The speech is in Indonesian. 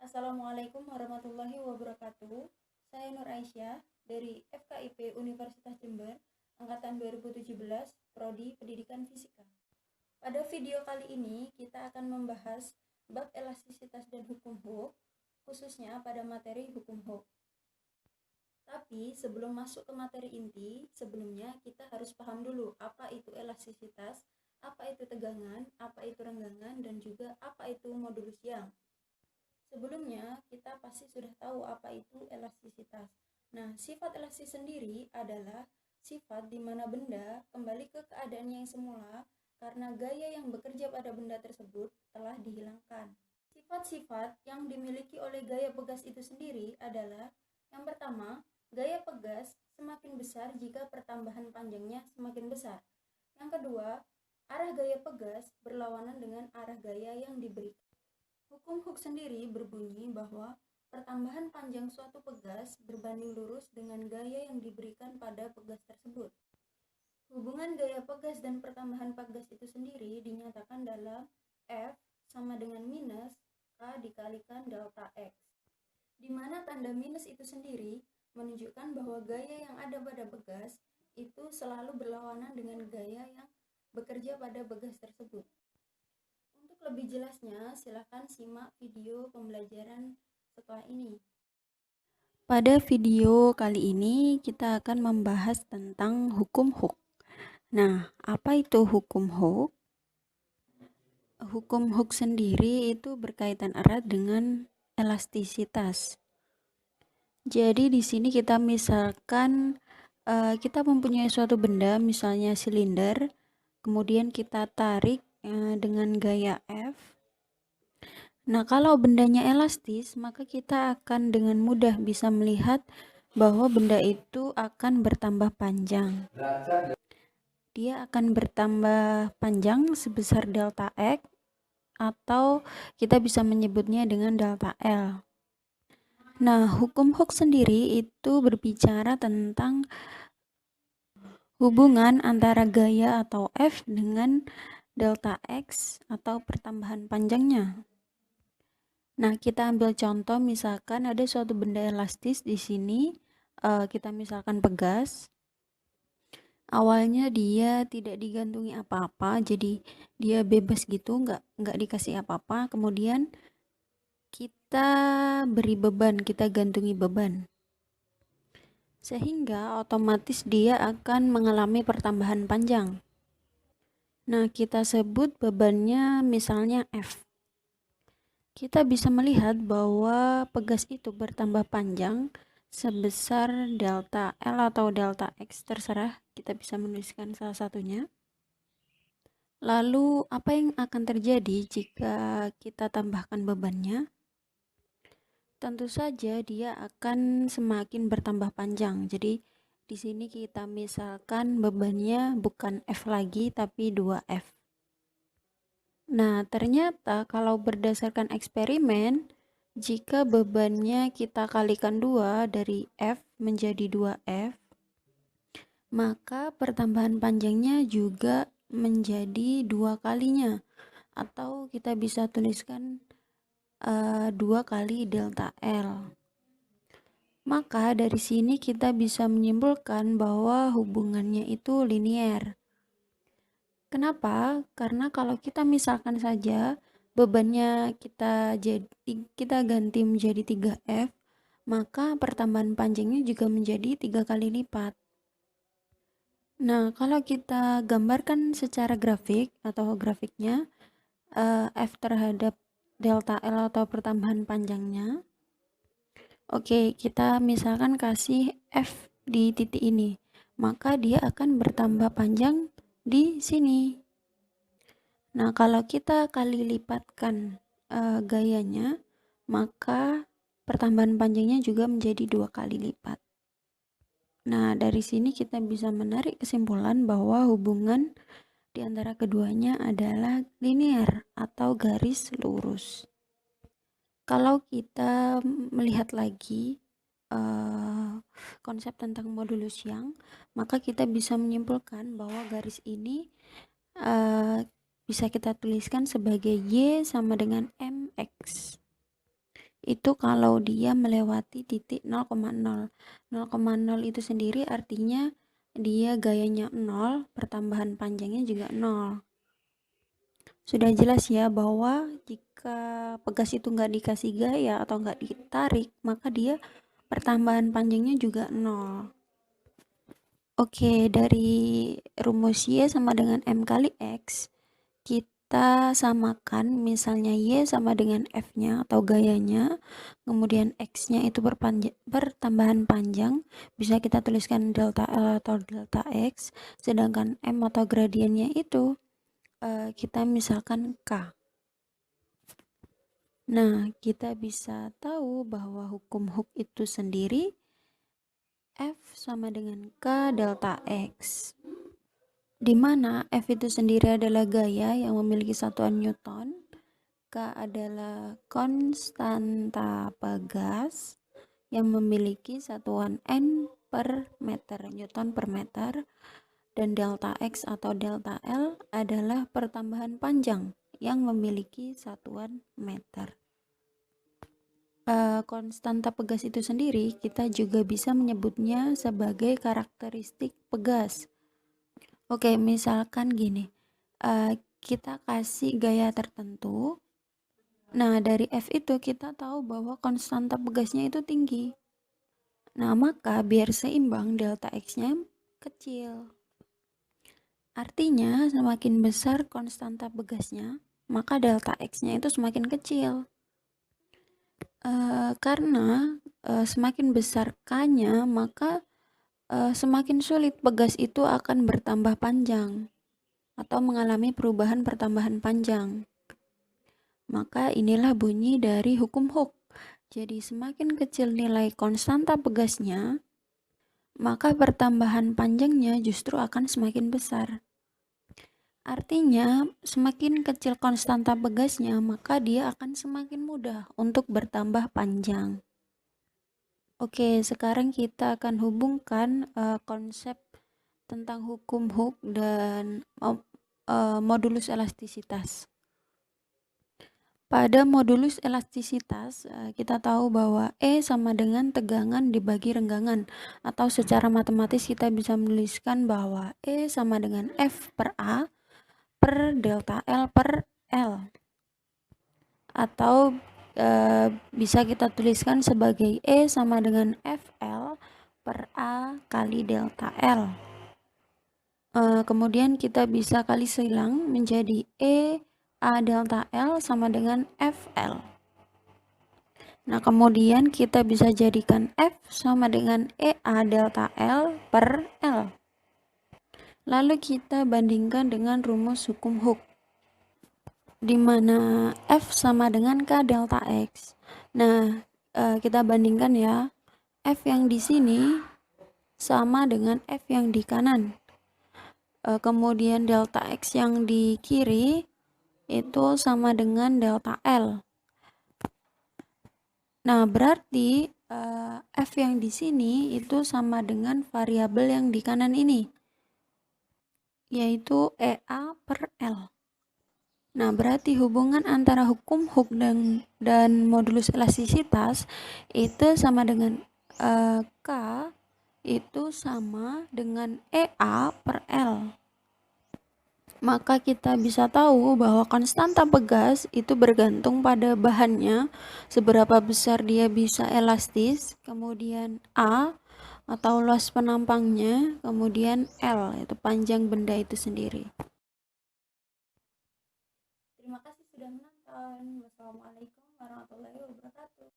Assalamualaikum warahmatullahi wabarakatuh. Saya Nur Aisyah dari FKIP Universitas Jember, Angkatan 2017, Prodi Pendidikan Fisika. Pada video kali ini, kita akan membahas bab elastisitas dan hukum Hooke, khususnya pada materi hukum Hooke. Tapi sebelum masuk ke materi inti, sebelumnya kita harus paham dulu apa itu elastisitas, apa itu tegangan, apa itu renggangan, dan juga apa itu modulus Young. Sebelumnya, kita pasti sudah tahu apa itu elastisitas. Nah, sifat elastis sendiri adalah sifat di mana benda kembali ke keadaannya yang semula karena gaya yang bekerja pada benda tersebut telah dihilangkan. Sifat-sifat yang dimiliki oleh gaya pegas itu sendiri adalah: yang pertama, gaya pegas semakin besar jika pertambahan panjangnya semakin besar. Yang kedua, arah gaya pegas berlawanan dengan arah gaya yang diberikan. Hukum Hooke sendiri berbunyi bahwa pertambahan panjang suatu pegas berbanding lurus dengan gaya yang diberikan pada pegas tersebut. Hubungan gaya pegas dan pertambahan pegas itu sendiri dinyatakan dalam F sama dengan minus K dikalikan delta X, di mana tanda minus itu sendiri menunjukkan bahwa gaya yang ada pada pegas itu selalu berlawanan dengan gaya yang bekerja pada pegas tersebut. Untuk lebih jelasnya, silakan simak video pembelajaran setelah ini. Pada video kali ini kita akan membahas tentang hukum Hooke. Nah, apa itu hukum Hooke? Hukum Hooke sendiri itu berkaitan erat dengan elastisitas. Jadi di sini kita misalkan kita mempunyai suatu benda, misalnya silinder, kemudian kita tarik dengan gaya F. Nah, kalau bendanya elastis, maka kita akan dengan mudah bisa melihat bahwa benda itu akan bertambah panjang. Dia akan bertambah panjang sebesar delta X, atau kita bisa menyebutnya dengan delta L. Nah, hukum Hooke sendiri itu berbicara tentang hubungan antara gaya atau F dengan delta X atau pertambahan panjangnya. Nah, kita ambil contoh, misalkan ada suatu benda elastis di sini, kita misalkan pegas. Awalnya dia tidak digantungi apa-apa, jadi dia bebas gitu, nggak dikasih apa-apa. Kemudian kita beri beban, kita gantungi beban, sehingga otomatis dia akan mengalami pertambahan panjang. Nah, kita sebut bebannya misalnya F. Kita bisa melihat bahwa pegas itu bertambah panjang sebesar delta L atau delta X, terserah, kita bisa menuliskan salah satunya. Lalu apa yang akan terjadi jika kita tambahkan bebannya? Tentu saja dia akan semakin bertambah panjang. Jadi di sini kita misalkan bebannya bukan F lagi tapi 2F. Nah, ternyata kalau berdasarkan eksperimen, jika bebannya kita kalikan 2 dari F menjadi 2F, maka pertambahan panjangnya juga menjadi 2 kalinya, atau kita bisa tuliskan 2 kali delta L. Maka dari sini kita bisa menyimpulkan bahwa hubungannya itu linier. Kenapa? Karena kalau kita misalkan saja bebannya kita ganti menjadi 3F, maka pertambahan panjangnya juga menjadi 3 kali lipat. Nah, kalau kita gambarkan secara grafik atau grafiknya, F terhadap delta L atau pertambahan panjangnya. Oke, kita misalkan kasih F di titik ini, maka dia akan bertambah panjang di sini. Nah, kalau kita kali lipatkan gayanya, maka pertambahan panjangnya juga menjadi 2 kali lipat. Nah, dari sini kita bisa menarik kesimpulan bahwa hubungan di antara keduanya adalah linear atau garis lurus. Kalau kita melihat lagi konsep tentang modulus Young, maka kita bisa menyimpulkan bahwa garis ini bisa kita tuliskan sebagai Y sama dengan MX. itu kalau dia melewati titik 0,0. 0,0 itu sendiri artinya dia gayanya 0, pertambahan panjangnya juga 0. Sudah jelas ya bahwa jika pegas itu nggak dikasih gaya atau nggak ditarik, maka dia pertambahan panjangnya juga 0. Oke, dari rumus Y sama dengan M kali X, kita samakan misalnya Y sama dengan F-nya atau gayanya, kemudian X-nya itu pertambahan panjang, bisa kita tuliskan delta L atau delta X, sedangkan M atau gradiennya itu kita misalkan K. Nah, kita bisa tahu bahwa hukum Hooke itu sendiri F sama dengan K delta X, di mana F itu sendiri adalah gaya yang memiliki satuan Newton, K adalah konstanta pegas yang memiliki satuan N per meter, Newton per meter, dan delta X atau delta L adalah pertambahan panjang yang memiliki satuan meter. Konstanta pegas itu sendiri kita juga bisa menyebutnya sebagai karakteristik pegas. Oke, misalkan gini, kita kasih gaya tertentu. Nah, dari F itu kita tahu bahwa konstanta pegasnya itu tinggi. Nah, maka biar seimbang delta X-nya kecil. Artinya semakin besar konstanta pegasnya, maka delta X-nya itu semakin kecil. Karena semakin besar K-nya, maka semakin sulit pegas itu akan bertambah panjang atau mengalami perubahan pertambahan panjang. Maka inilah bunyi dari hukum Hooke. Jadi semakin kecil nilai konstanta pegasnya, maka pertambahan panjangnya justru akan semakin besar. Artinya, semakin kecil konstanta pegasnya, maka dia akan semakin mudah untuk bertambah panjang. Oke, sekarang kita akan hubungkan konsep tentang hukum Hooke dan modulus elastisitas. Pada modulus elastisitas, kita tahu bahwa E sama dengan tegangan dibagi renggangan, atau secara matematis kita bisa menuliskan bahwa E sama dengan F per A per delta L per L, atau bisa kita tuliskan sebagai E sama dengan FL per A kali delta L. Kemudian kita bisa kali silang menjadi E A delta L sama dengan FL. Nah, kemudian kita bisa jadikan F sama dengan EA delta L per L. Lalu kita bandingkan dengan rumus hukum Hooke, di mana F sama dengan K delta X. Nah, kita bandingkan ya. F yang di sini sama dengan F yang di kanan. Kemudian delta X yang di kiri itu sama dengan delta L. Nah, berarti F yang di sini itu sama dengan variabel yang di kanan ini, yaitu EA per L. Nah, berarti hubungan antara hukum Hooke dan modulus elastisitas itu sama dengan K itu sama dengan EA per L. Maka kita bisa tahu bahwa konstanta pegas itu bergantung pada bahannya, seberapa besar dia bisa elastis, kemudian A atau luas penampangnya, kemudian L itu panjang benda itu sendiri. Terima kasih sudah menonton. Wassalamualaikum warahmatullahi wabarakatuh.